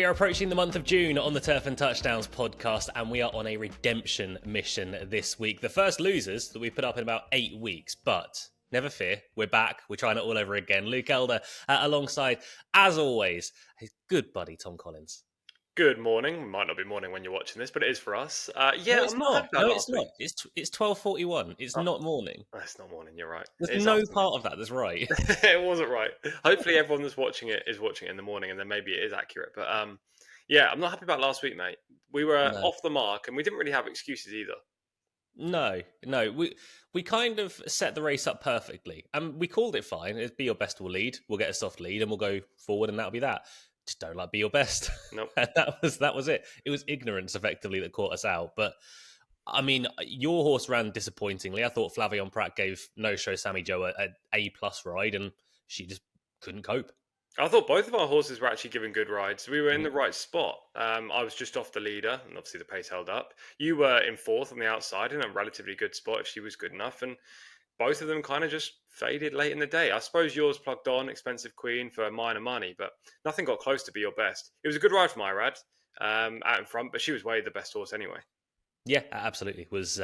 We are approaching the month of June on the Turf and Touchdowns podcast, and we are on a redemption mission this week. The first losers that we put up in about 8 weeks, but never fear, we're back. We're trying it all over again. Luke Elder alongside, as always, his good buddy Tom Collins. Good morning. Might not be morning when you're watching this, but it is for us. No, it's I'm not happy about last week. It's 12:41. It's not morning. It's not morning. You're right. There's no part of that that's right. It wasn't right. Hopefully, everyone that's watching it is watching it in the morning, and then maybe it is accurate. But yeah, I'm not happy about last week, mate. We were off the mark, and we didn't really have excuses either. No. We kind of set the race up perfectly, and we called it fine. It'd be your best will lead. We'll get a soft lead, and we'll go forward, and that'll be that. Just don't like be your best. Nope. And that was it. It was ignorance effectively that caught us out. But I mean, your horse ran disappointingly. I thought Flavion Pratt gave No Show Sammy Joe a A+ ride, and she just couldn't cope. I thought both of our horses were actually giving good rides. We were in the right spot. I was just off the leader, and obviously the pace held up. You were in fourth on the outside in a relatively good spot if she was good enough, and both of them kind of just faded late in the day. I suppose yours plugged on, Expensive Queen, for minor money, but nothing got close to be your best. It was a good ride from Irad out in front, but she was way the best horse anyway. Yeah, absolutely. Was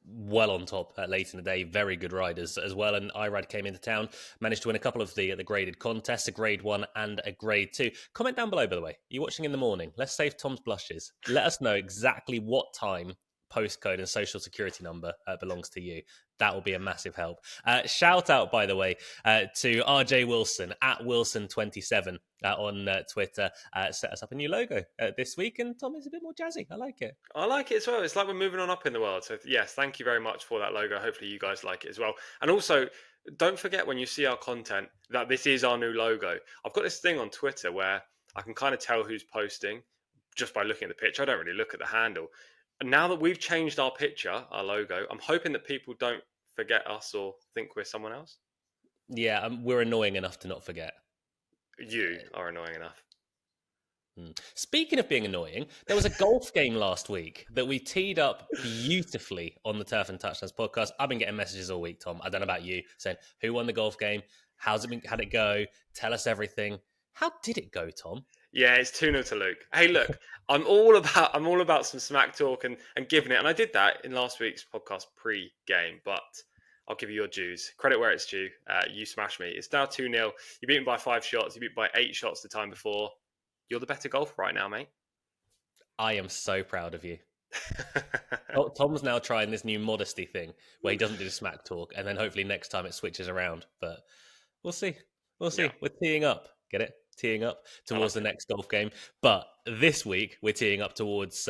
well on top late in the day. Very good riders as well. And Irad came into town, managed to win a couple of the graded contests, a grade 1 and a grade 2. Comment down below, by the way. You're watching in the morning. Let's save Tom's blushes. Let us know exactly what time, postcode and social security number belongs to you. That will be a massive help. Shout out, by the way, to RJ Wilson at Wilson27 on Twitter. Set us up a new logo this week, and Tom is a bit more jazzy. I like it. I like it as well. It's like we're moving on up in the world. So yes, thank you very much for that logo. Hopefully you guys like it as well. And also, don't forget when you see our content that this is our new logo. I've got this thing on Twitter where I can kind of tell who's posting just by looking at the picture. I don't really look at the handle. And now that we've changed our picture, our logo, I'm hoping that people don't forget us or think we're someone else. Yeah, we're annoying enough to not forget. You are annoying enough. Speaking of being annoying, there was a golf game last week that we teed up beautifully on the Turf and Touchdowns podcast. I've been getting messages all week, Tom. I don't know about you, saying, who won the golf game? How'd it go? Tell us everything. How did it go, Tom? Yeah, it's 2-0 to Luke. Hey, look, I'm all about some smack talk and giving it. And I did that in last week's podcast pre-game, but I'll give you your dues. Credit where it's due. You smashed me. It's now 2-0. You beat me by 5 shots. You beat me by 8 shots the time before. You're the better golfer right now, mate. I am so proud of you. Tom's now trying this new modesty thing where he doesn't do the smack talk, and then hopefully next time it switches around. But we'll see. Yeah. We're teeing up. Get it? Teeing up towards the next golf game. But this week, we're teeing up towards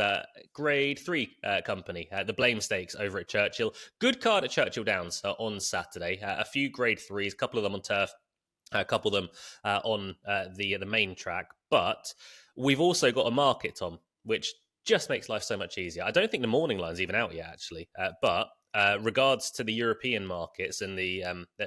grade 3 company, the Blame Stakes over at Churchill. Good card at Churchill Downs on Saturday. A few grade 3s, a couple of them on turf, a couple of them on the main track. But we've also got a market, Tom, which just makes life so much easier. I don't think the morning line's even out yet, actually. But regards to the European markets and the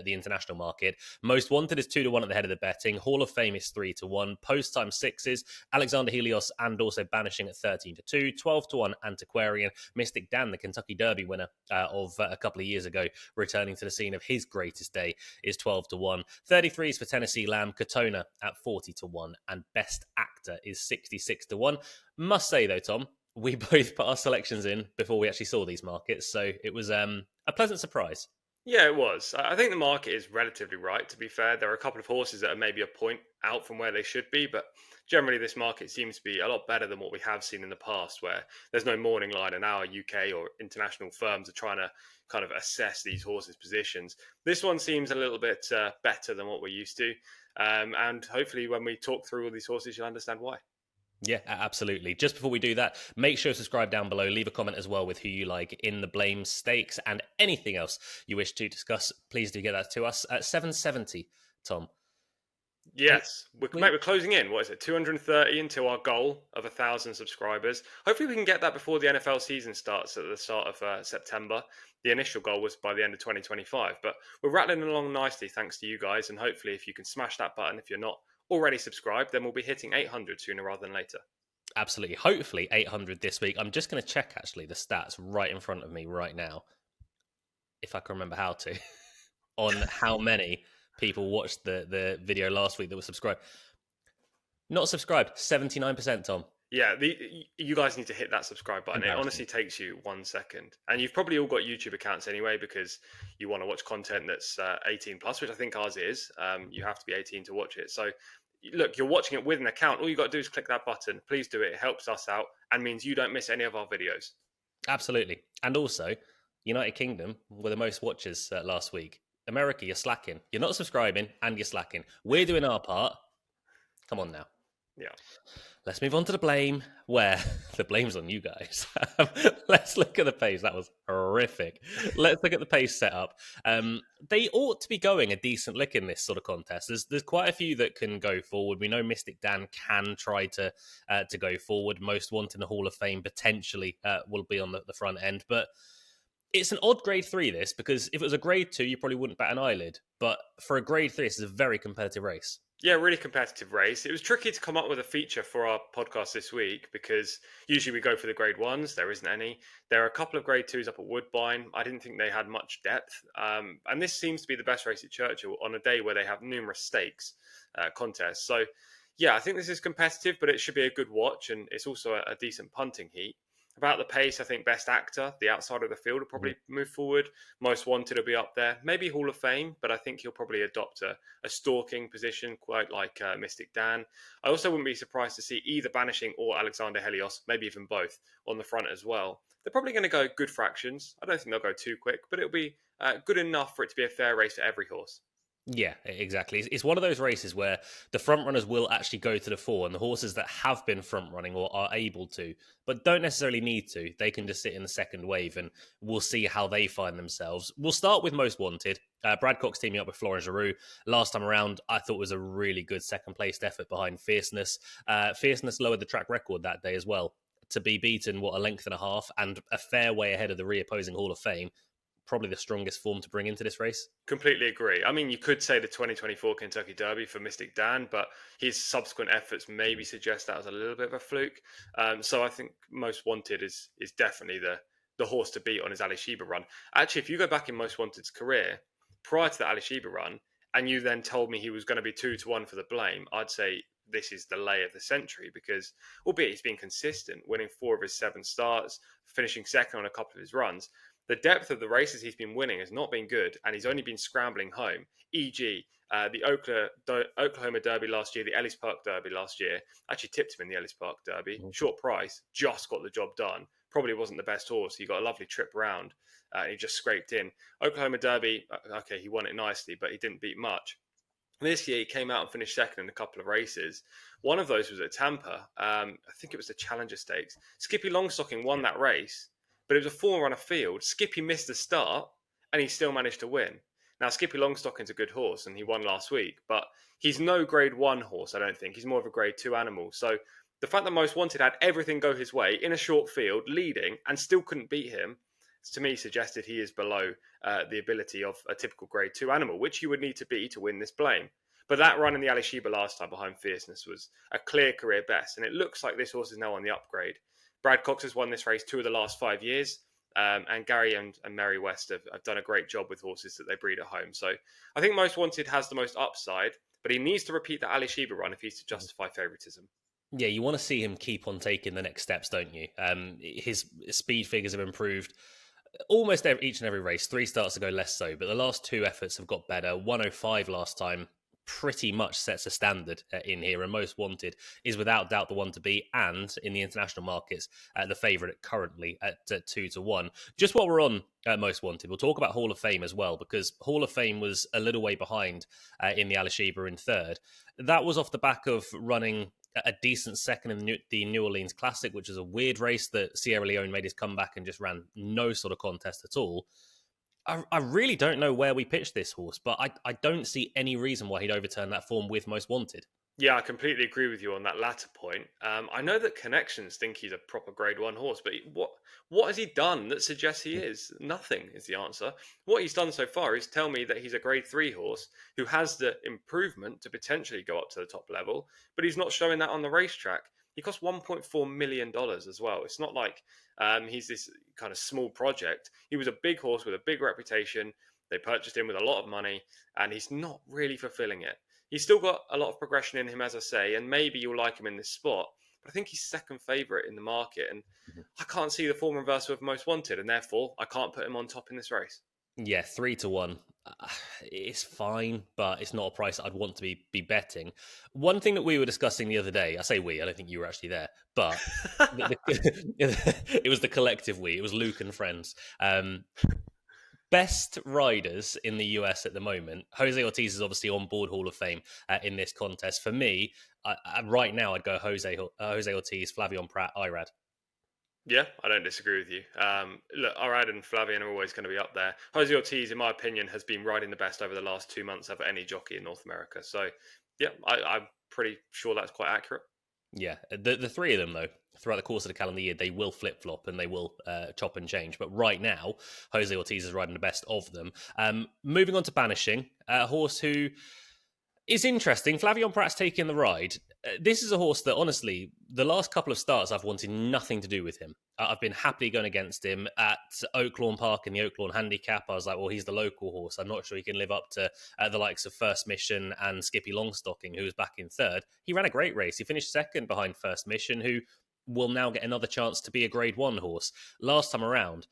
international market, Most Wanted is 2-1 at the head of the betting. Hall of Fame is 3-1. Post time 6s. Alexander Helios and also Banishing at 13-2. 12-1 Antiquarian. Mystik Dan, the Kentucky Derby winner of a couple of years ago, returning to the scene of his greatest day, is 12-1. 33s for Tennessee Lamb. Katona at 40-1. And Best Actor is 66-1. Must say though, Tom, we both put our selections in before we actually saw these markets, so it was a pleasant surprise. Yeah, it was. I think the market is relatively right, to be fair. There are a couple of horses that are maybe a point out from where they should be, but generally this market seems to be a lot better than what we have seen in the past, where there's no morning line and our UK or international firms are trying to kind of assess these horses' positions. This one seems a little bit better than what we're used to, and hopefully when we talk through all these horses, you'll understand why. Yeah, absolutely. Just before we do that, make sure to subscribe down below. Leave a comment as well with who you like in the Blame Stakes and anything else you wish to discuss. Please do get that to us at 770, Tom. Yes, we're closing in. What is it? 230 into our goal of 1,000 subscribers. Hopefully we can get that before the NFL season starts at the start of September. The initial goal was by the end of 2025, but we're rattling along nicely thanks to you guys. And hopefully if you can smash that button, if you're not already subscribed, then we'll be hitting 800 sooner rather than later. Absolutely. Hopefully 800 this week. I'm just going to check actually the stats right in front of me right now, if I can remember how to, on how many people watched the video last week that were subscribed. Not subscribed, 79%, Tom. Yeah, you guys need to hit that subscribe button. It Embarrassing. honestly takes you 1 second. And you've probably all got YouTube accounts anyway because you want to watch content that's 18 plus, which I think ours is. You have to be 18 to watch it. So, look, you're watching it with an account. All you got to do is click that button. Please do it. It helps us out and means you don't miss any of our videos. Absolutely. And also, United Kingdom were the most watchers last week. America, you're slacking. You're not subscribing and you're slacking. We're doing our part. Come on now. Yeah. Let's move on to the blame, where the blame's on you guys. Let's look at the pace. That was horrific. Let's look at the pace setup. They ought to be going a decent lick in this sort of contest. There's quite a few that can go forward. We know Mystik Dan can try to go forward. Most Wanted in the Hall of Fame potentially will be on the front end, but it's an odd grade 3 this, because if it was a grade 2, you probably wouldn't bat an eyelid. But for a grade 3, this is a very competitive race. Yeah, really competitive race. It was tricky to come up with a feature for our podcast this week because usually we go for the grade ones. There isn't any. There are a couple of grade twos up at Woodbine. I didn't think they had much depth. And this seems to be the best race at Churchill on a day where they have numerous stakes contests. So, yeah, I think this is competitive, but it should be a good watch. And it's also a decent punting heat. About the pace, I think best actor, the outside of the field, will probably move forward. Most Wanted will be up there. Maybe Hall of Fame, but I think he'll probably adopt a stalking position, quite like Mystik Dan. I also wouldn't be surprised to see either Banishing or Alexander Helios, maybe even both, on the front as well. They're probably going to go good fractions. I don't think they'll go too quick, but it'll be good enough for it to be a fair race for every horse. Yeah, exactly. It's one of those races where the front runners will actually go to the fore, and the horses that have been front running or are able to, but don't necessarily need to, they can just sit in the second wave, and we'll see how they find themselves. We'll start with Most Wanted. Brad Cox teaming up with Florent Giroux. Last time around, I thought was a really good second placed effort behind Fierceness. Fierceness lowered the track record that day as well, to be beaten, a length and a half, and a fair way ahead of the reopposing Hall of Fame. Probably the strongest form to bring into this race. Completely agree. I mean, you could say the 2024 Kentucky Derby for Mystik Dan, but his subsequent efforts maybe suggest that was a little bit of a fluke. So I think Most Wanted is definitely the horse to beat on his Ali Sheba run. Actually, if you go back in Most Wanted's career, prior to the Ali Sheba run, and you then told me he was going to be 2-1 for the blame, I'd say this is the lay of the century because, albeit he's been consistent, winning 4 of his 7 starts, finishing second on a couple of his runs, the depth of the races he's been winning has not been good, and he's only been scrambling home. E.g., the Oklahoma Derby last year, the Ellis Park Derby last year. Actually tipped him in the Ellis Park Derby. Short price, just got the job done. Probably wasn't the best horse. He got a lovely trip round. He just scraped in. Oklahoma Derby, okay, he won it nicely, but he didn't beat much. This year, he came out and finished second in a couple of races. One of those was at Tampa. I think it was the Challenger Stakes. Skippy Longstocking won that race, but it was a 4-runner field. Skippy missed the start, and he still managed to win. Now, Skippy Longstocking's a good horse, and he won last week, but he's no grade 1 horse, I don't think. He's more of a grade 2 animal. So the fact that Most Wanted had everything go his way in a short field, leading, and still couldn't beat him, to me suggested he is below the ability of a typical grade 2 animal, which you would need to be to win this blame. But that run in the Ali Sheba last time behind Fierceness was a clear career best, and it looks like this horse is now on the upgrade. Brad Cox has won this race 2 of the last 5 years, and Gary and Mary West have done a great job with horses that they breed at home. So I think Most Wanted has the most upside, but he needs to repeat the Ali Sheba run if he's to justify favouritism. Yeah, you want to see him keep on taking the next steps, don't you? His speed figures have improved almost each and every race. 3 starts ago, less so, but the last 2 efforts have got better. 105 last time pretty much sets a standard in here, and Most Wanted is without doubt the one to beat, and in the international markets, the favourite currently at 2-1. Just while we're on Most Wanted, we'll talk about Hall of Fame as well, because Hall of Fame was a little way behind in the Ali Sheba in third. That was off the back of running a decent second in the New Orleans Classic, which is a weird race that Sierra Leone made his comeback and just ran no sort of contest at all. I really don't know where we pitched this horse, but I don't see any reason why he'd overturn that form with Most Wanted. Yeah, I completely agree with you on that latter point. I know that Connections think he's a proper grade 1 horse, but what has he done that suggests he is? Nothing is the answer. What he's done so far is tell me that he's a grade 3 horse who has the improvement to potentially go up to the top level, but he's not showing that on the racetrack. He cost $1.4 million as well. It's not like he's this kind of small project. He was a big horse with a big reputation. They purchased him with a lot of money, and he's not really fulfilling it. He's still got a lot of progression in him, as I say, and maybe you'll like him in this spot. But I think he's second favourite in the market, and Mhm. I can't see the form reversal of Most Wanted, and therefore I can't put him on top in this race. Yeah, 3-1. It's fine, but it's not a price I'd want to be betting. One thing that we were discussing the other day, I say we, I don't think you were actually there, but it was the collective we. It was Luke and friends. Best riders in the US at the moment. Jose Ortiz is obviously on board Hall of Fame in this contest. For me, right now, I'd go Jose Ortiz, Flavion Prat, Irad. Yeah, I don't disagree with you. Look, Arad and Flavian are always going to be up there. Jose Ortiz, in my opinion, has been riding the best over the last 2 months of any jockey in North America. So, yeah, I'm pretty sure that's quite accurate. Yeah, the three of them though, throughout the course of the calendar year, they will flip flop and they will chop and change. But right now, Jose Ortiz is riding the best of them. Moving on to Banishing, a horse who is interesting. Flavion Pratt's taking the ride. This is a horse that, honestly, the last couple of starts, I've wanted nothing to do with him. I've been happily going against him at Oaklawn Park in the Oaklawn Handicap. I was like, well, he's the local horse. I'm not sure he can live up to the likes of First Mission and Skippy Longstocking, who was back in third. He ran a great race. He finished second behind First Mission, who will now get another chance to be a Grade 1 horse. Last time around,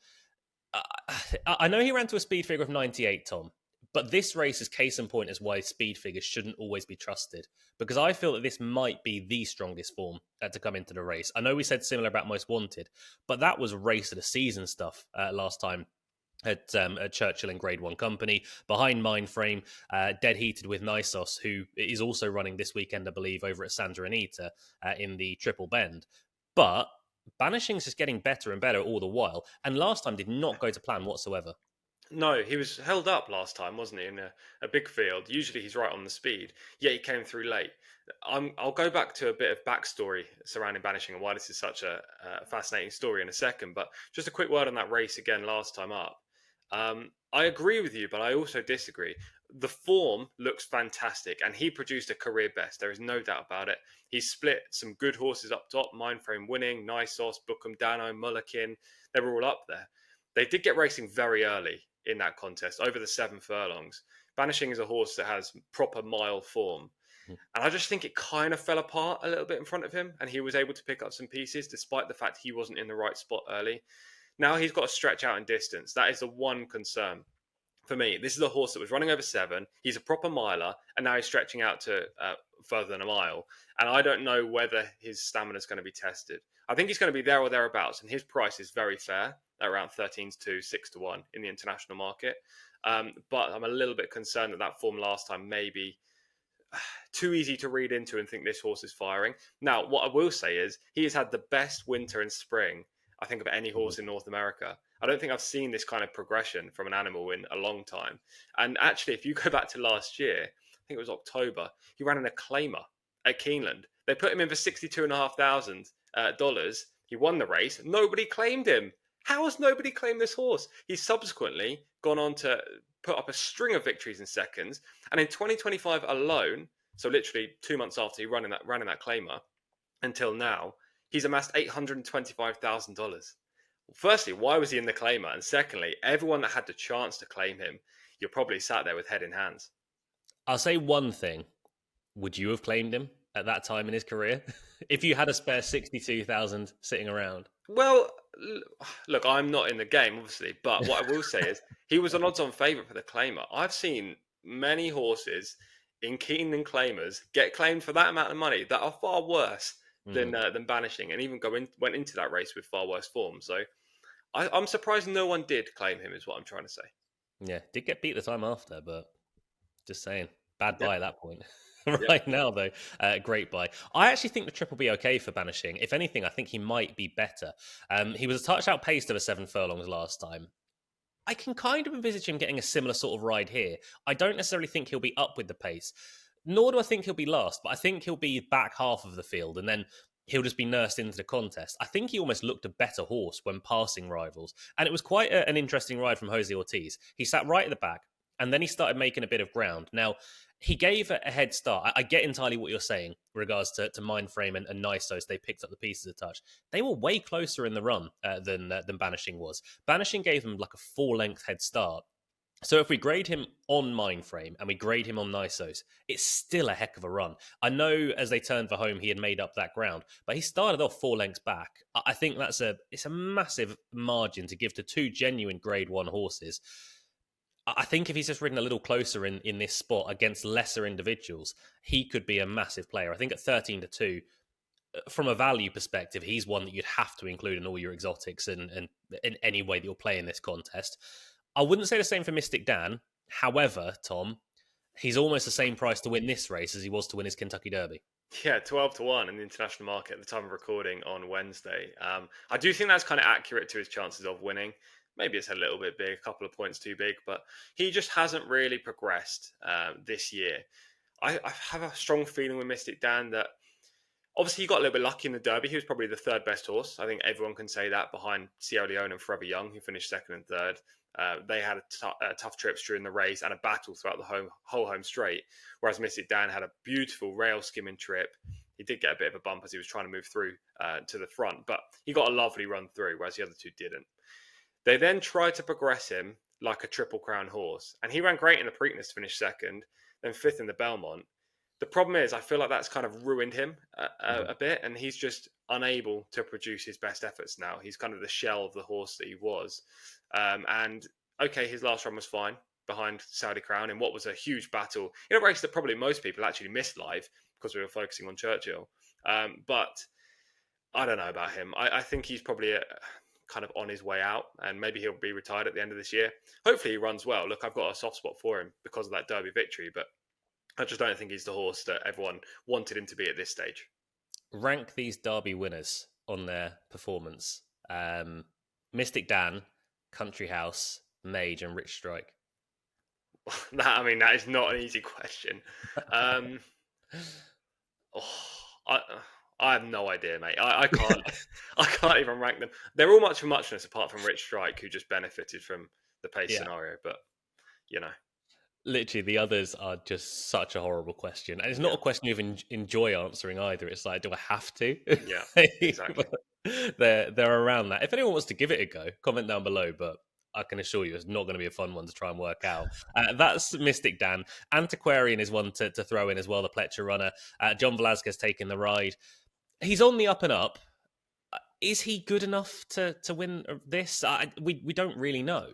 I know he ran to a speed figure of 98, Tom, but this race is case in point as why speed figures shouldn't always be trusted, because I feel that this might be the strongest form to come into the race. I know we said similar about Most Wanted, but that was race of the season stuff last time at Churchill and Grade 1 Company, behind Mindframe, dead heated with Nisos, who is also running this weekend, I believe, over at Santa Anita in the Triple Bend. But Banishing's just getting better and better all the while, and last time did not go to plan whatsoever. No, he was held up last time, wasn't he, in a big field? Usually he's right on the speed, yet he came through late. I'll go back to a bit of backstory surrounding Banishing and why this is such a fascinating story in a second. But just a quick word on that race again last time up. I agree with you, but I also disagree. The form looks fantastic, and he produced a career best. There is no doubt about it. He split some good horses up top, Mindframe winning, Nisos, Bookham, Dano, Mullikin. They were all up there. They did get racing very early in that contest, over the 7 furlongs. Banishing is a horse that has proper mile form. And I just think it kind of fell apart a little bit in front of him, and he was able to pick up some pieces despite the fact he wasn't in the right spot early. Now he's got to stretch out in distance. That is the one concern for me. This is a horse that was running over 7. He's a proper miler, and now he's stretching out to further than a mile. And I don't know whether his stamina is going to be tested. I think he's going to be there or thereabouts, and his price is very fair, at around 13-2, 6-1 in the international market. But I'm a little bit concerned that form last time may be too easy to read into and think this horse is firing. Now, what I will say is he has had the best winter and spring, I think, of any horse in North America. I don't think I've seen this kind of progression from an animal in a long time. And actually, if you go back to last year, I think it was October, he ran an acclaimer at Keeneland. They put him in for $62,500. He won the race. Nobody claimed him. How has nobody claimed this horse? He's subsequently gone on to put up a string of victories in seconds. And in 2025 alone, so literally 2 months after he ran in that claimer, until now, he's amassed $825,000. Firstly, why was he in the claimer? And secondly, everyone that had the chance to claim him, you're probably sat there with head in hands. I'll say one thing. Would you have claimed him at that time in his career if you had a spare 62,000 sitting around? Well, look, I'm not in the game, obviously, but what I will say is he was an odds-on favourite for the claimer. I've seen many horses in Keeneland claimers get claimed for that amount of money that are far worse than Banishing, and even went into that race with far worse form. So I'm surprised no one did claim him, is what I'm trying to say. Yeah, did get beat the time after, but just saying, bad Yep. buy at that point. Yep. Right now, though, great buy. I actually think the trip will be okay for Banishing. If anything, I think he might be better. He was a touch outpaced over 7 furlongs last time. I can kind of envisage him getting a similar sort of ride here. I don't necessarily think he'll be up with the pace, nor do I think he'll be last, but I think he'll be back half of the field, and then he'll just be nursed into the contest. I think he almost looked a better horse when passing rivals, and it was quite an interesting ride from Jose Ortiz. He sat right at the back, and then he started making a bit of ground. Now, he gave a head start. I get entirely what you're saying in regards to Mindframe and Nisos. They picked up the pieces a touch. They were way closer in the run than Banishing was. Banishing gave them like a 4-length head start. So if we grade him on Mindframe and we grade him on Nisos, it's still a heck of a run. I know as they turned for home, he had made up that ground, but he started off 4 lengths back. I think it's a massive margin to give to two genuine Grade 1 horses. I think if he's just ridden a little closer in this spot against lesser individuals, he could be a massive player. I think at 13-2, from a value perspective, he's one that you'd have to include in all your exotics and in any way that you're playing this contest. I wouldn't say the same for Mystik Dan. However, Tom, he's almost the same price to win this race as he was to win his Kentucky Derby. Yeah, 12-1 in the international market at the time of recording on Wednesday. I do think that's kind of accurate to his chances of winning. Maybe it's a little bit big, a couple of points too big, but he just hasn't really progressed this year. I have a strong feeling with Mystik Dan that obviously he got a little bit lucky in the Derby. He was probably the third best horse. I think everyone can say that, behind Sierra Leone and Forever Young, who finished second and third. They had tough trips during the race and a battle throughout the whole home straight, whereas Mystik Dan had a beautiful rail skimming trip. He did get a bit of a bump as he was trying to move through to the front, but he got a lovely run through, whereas the other two didn't. They then tried to progress him like a Triple Crown horse, and he ran great in the Preakness to finish second, then fifth in the Belmont. The problem is, I feel like that's kind of ruined him a bit, and he's just unable to produce his best efforts now. He's kind of the shell of the horse that he was. And okay, his last run was fine behind Saudi Crown in what was a huge battle in a race that probably most people actually missed live because we were focusing on Churchill. But I don't know about him. I think he's probably kind of on his way out, and maybe he'll be retired at the end of this year. Hopefully he runs well. Look, I've got a soft spot for him because of that Derby victory, but I just don't think he's the horse that everyone wanted him to be at this stage. Rank these Derby winners on their performance. Mystik Dan, Country House, Mage, and Rich Strike. That is not an easy question. I have no idea, mate. I can't. I can't even rank them. They're all much for muchness, apart from Rich Strike, who just benefited from the pace scenario. But you know, literally, the others are just such a horrible question, and it's not a question you even enjoy answering either. It's like, do I have to? Yeah, exactly. they're around that. If anyone wants to give it a go, comment down below. But I can assure you, it's not going to be a fun one to try and work out. That's Mystik Dan. Antiquarian is one to throw in as well. The Pletcher runner, John Velasquez taking the ride. He's on the up and up. Is he good enough to win this? We don't really know.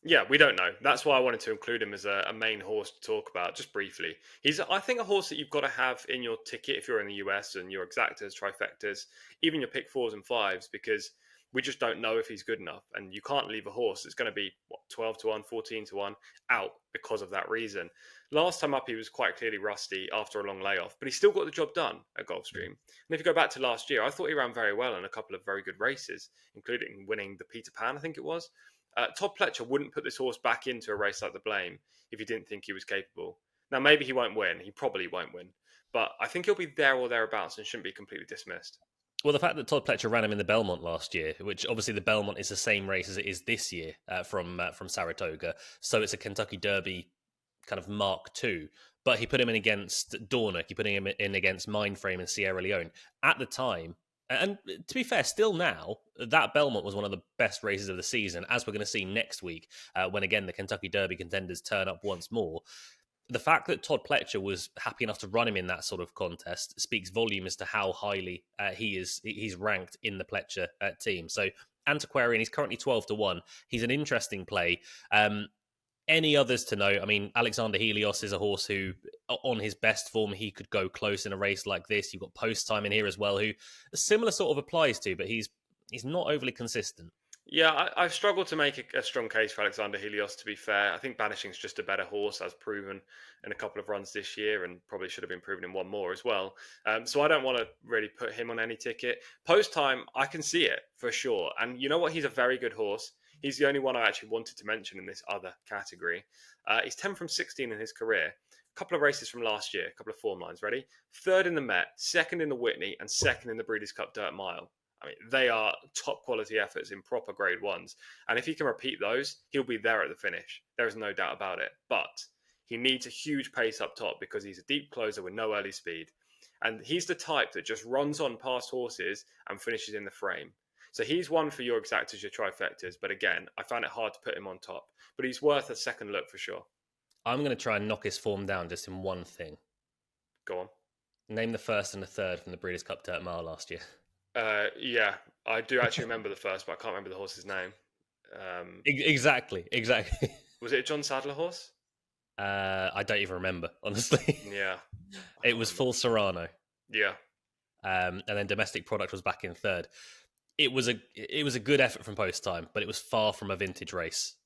Yeah, we don't know. That's why I wanted to include him as a main horse to talk about, just briefly. He's, I think, a horse that you've got to have in your ticket if you're in the US, and your exactas, trifectas, even your pick 4s and 5s, because we just don't know if he's good enough. And you can't leave a horse that's going to be 12-1, 14-1 out because of that reason. Last time up, he was quite clearly rusty after a long layoff, but he still got the job done at Gulfstream. And if you go back to last year, I thought he ran very well in a couple of very good races, including winning the Peter Pan, I think it was. Todd Pletcher wouldn't put this horse back into a race like the Blame if he didn't think he was capable. Now, maybe he won't win. He probably won't win. But I think he'll be there or thereabouts and shouldn't be completely dismissed. Well, the fact that Todd Pletcher ran him in the Belmont last year, which obviously the Belmont is the same race as it is this year from Saratoga, so it's a Kentucky Derby kind of Mark II. But he put him in against Dornoch, he put him in against Mindframe and Sierra Leone. At the time, and to be fair, still now, that Belmont was one of the best races of the season, as we're going to see next week, when again the Kentucky Derby contenders turn up once more. The fact that Todd Pletcher was happy enough to run him in that sort of contest speaks volume as to how highly he's ranked in the Pletcher team. So Antiquarian, he's currently 12-1. He's an interesting play. Any others to note? I mean, Alexander Helios is a horse who, on his best form, he could go close in a race like this. You've got Post Time in here as well, who a similar sort of applies to, but he's not overly consistent. Yeah, I've struggled to make a strong case for Alexander Helios, to be fair. I think Banishing's just a better horse, as proven in a couple of runs this year, and probably should have been proven in one more as well. So I don't want to really put him on any ticket. Post Time, I can see it for sure. And you know what? He's a very good horse. He's the only one I actually wanted to mention in this other category. He's 10 from 16 in his career. A couple of races from last year, a couple of form lines. Ready? Third in the Met, second in the Whitney, and second in the Breeders' Cup Dirt Mile. I mean, they are top quality efforts in proper grade 1s. And if he can repeat those, he'll be there at the finish. There is no doubt about it. But he needs a huge pace up top because he's a deep closer with no early speed. And he's the type that just runs on past horses and finishes in the frame. So he's one for your exactas, your trifectas. But again, I found it hard to put him on top. But he's worth a second look for sure. I'm going to try and knock his form down just in one thing. Go on. Name the first and the third from the Breeders' Cup Dirt Mile last year. Yeah, I do actually remember the first, but I can't remember the horse's name. Exactly. Was it a John Sadler horse? I don't even remember, honestly. Yeah. It was Full Serrano. Yeah. And then Domestic Product was back in third. It was a good effort from Post Time, but it was far from a vintage race.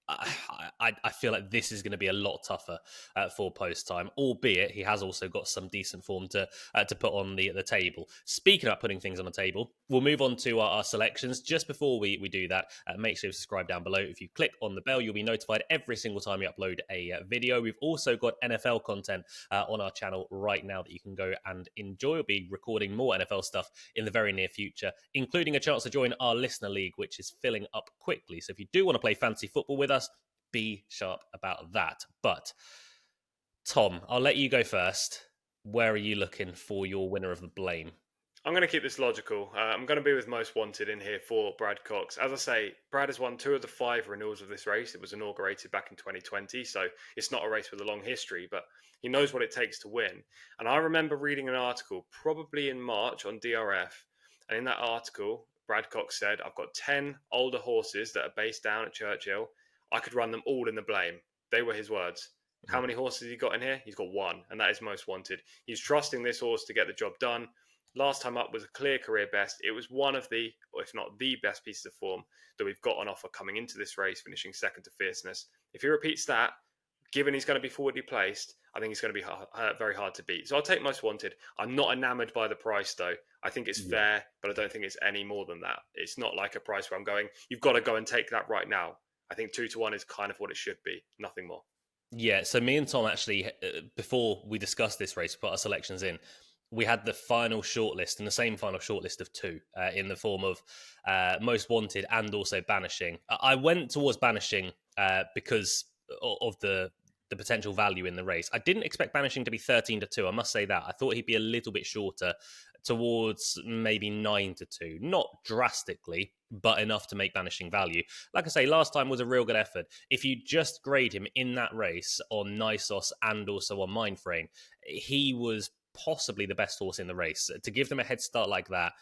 I feel like this is going to be a lot tougher for Post Time, albeit he has also got some decent form to put on the table. Speaking about putting things on the table, we'll move on to our selections. Just before we do that, make sure you subscribe down below. If you click on the bell, you'll be notified every single time we upload a video. We've also got NFL content on our channel right now that you can go and enjoy. We'll be recording more NFL stuff in the very near future, including a chance to join our listener league, which is filling up quickly. So if you do want to play fantasy football with us, be sharp about that. But Tom, I'll let you go first. Where are you looking for your winner of the blame? I'm going to keep this logical. I'm going to be with Most Wanted in here for Brad Cox. As I say, Brad has won 2 of the 5 renewals of this race. It was inaugurated back in 2020, so it's not a race with a long history, but he knows what it takes to win. And I remember reading an article probably in March on DRF, and in that article, Brad Cox said, I've got 10 older horses that are based down at Churchill. I could run them all in the blame. They were his words. How many horses he got in here? He's got 1, and that is Most Wanted. He's trusting this horse to get the job done. Last time up was a clear career best. It was one of the, or if not the best pieces of form that we've got on offer coming into this race, finishing second to Fierceness. If he repeats that, given he's going to be forwardly placed, I think it's going to be very hard to beat. So I'll take Most Wanted. I'm not enamored by the price, though. I think it's fair, but I don't think it's any more than that. It's not like a price where I'm going, you've got to go and take that right now. I think 2-1 is kind of what it should be, nothing more. Yeah, so me and Tom actually, before we discussed this race, put our selections in, we had the final shortlist and the same final shortlist of 2 in the form of Most Wanted and also Banishing. I went towards Banishing because of the potential value in the race. I didn't expect Banishing to be 13-2. I must say that. I thought he'd be a little bit shorter, towards maybe 9-2. Not drastically, but enough to make Banishing value. Like I say, last time was a real good effort. If you just grade him in that race on Nisos and also on Mindframe, he was possibly the best horse in the race. To give them a head start like that,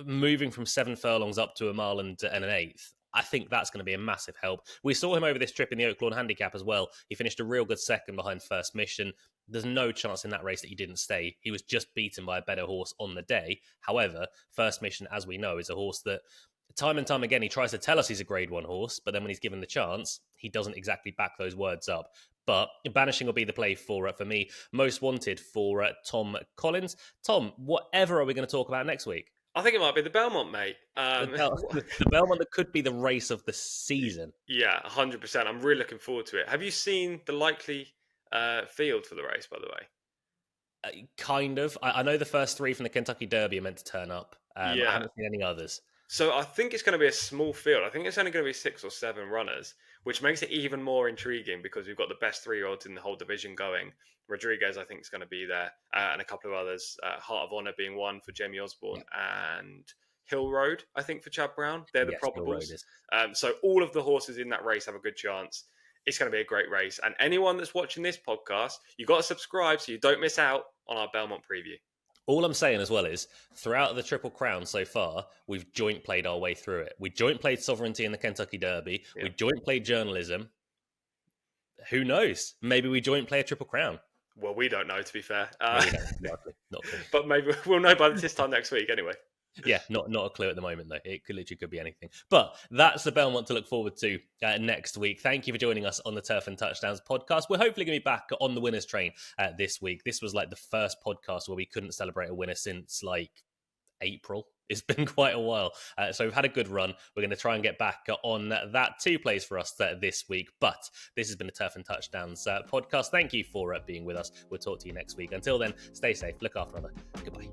moving from 7 furlongs up to a mile and an eighth, I think that's going to be a massive help. We saw him over this trip in the Oaklawn Handicap as well. He finished a real good second behind First Mission. There's no chance in that race that he didn't stay. He was just beaten by a better horse on the day. However, First Mission, as we know, is a horse that time and time again, he tries to tell us he's a grade 1 horse, but then when he's given the chance, he doesn't exactly back those words up. But Banishing will be the play for me. Most Wanted for Tom Collins. Tom, whatever are we going to talk about next week? I think it might be the Belmont, mate. The Belmont that could be the race of the season. Yeah, 100%. I'm really looking forward to it. Have you seen the likely field for the race, by the way? Kind of. I know the first 3 from the Kentucky Derby are meant to turn up. I haven't seen any others. So I think it's going to be a small field. I think it's only going to be 6 or 7 runners, which makes it even more intriguing because we've got the best 3-year-olds in the whole division going. Rodriguez, I think, is going to be there, and a couple of others. Heart of Honor being one for Jamie Osborne, and Hill Road, I think, for Chad Brown. They're the probables. So all of the horses in that race have a good chance. It's going to be a great race. And anyone that's watching this podcast, you've got to subscribe so you don't miss out on our Belmont preview. All I'm saying as well is, throughout the Triple Crown so far, we've joint played our way through it. We joint played Sovereignty in the Kentucky Derby. Yeah. We joint played Journalism. Who knows? Maybe we joint play a Triple Crown. Well, we don't know, to be fair. Not cool. But maybe we'll know by this time next week anyway. Yeah, not a clue at the moment, though. It could be anything. But that's the Belmont to look forward to next week. Thank you for joining us on the Turf and Touchdowns podcast. We're hopefully going to be back on the winners train this week. This was like the first podcast where we couldn't celebrate a winner since like April. It's been quite a while. So we've had a good run. We're going to try and get back on that 2 plays for us this week. But this has been the Turf and Touchdowns podcast. Thank you for being with us. We'll talk to you next week. Until then, stay safe. Look after one another. Goodbye.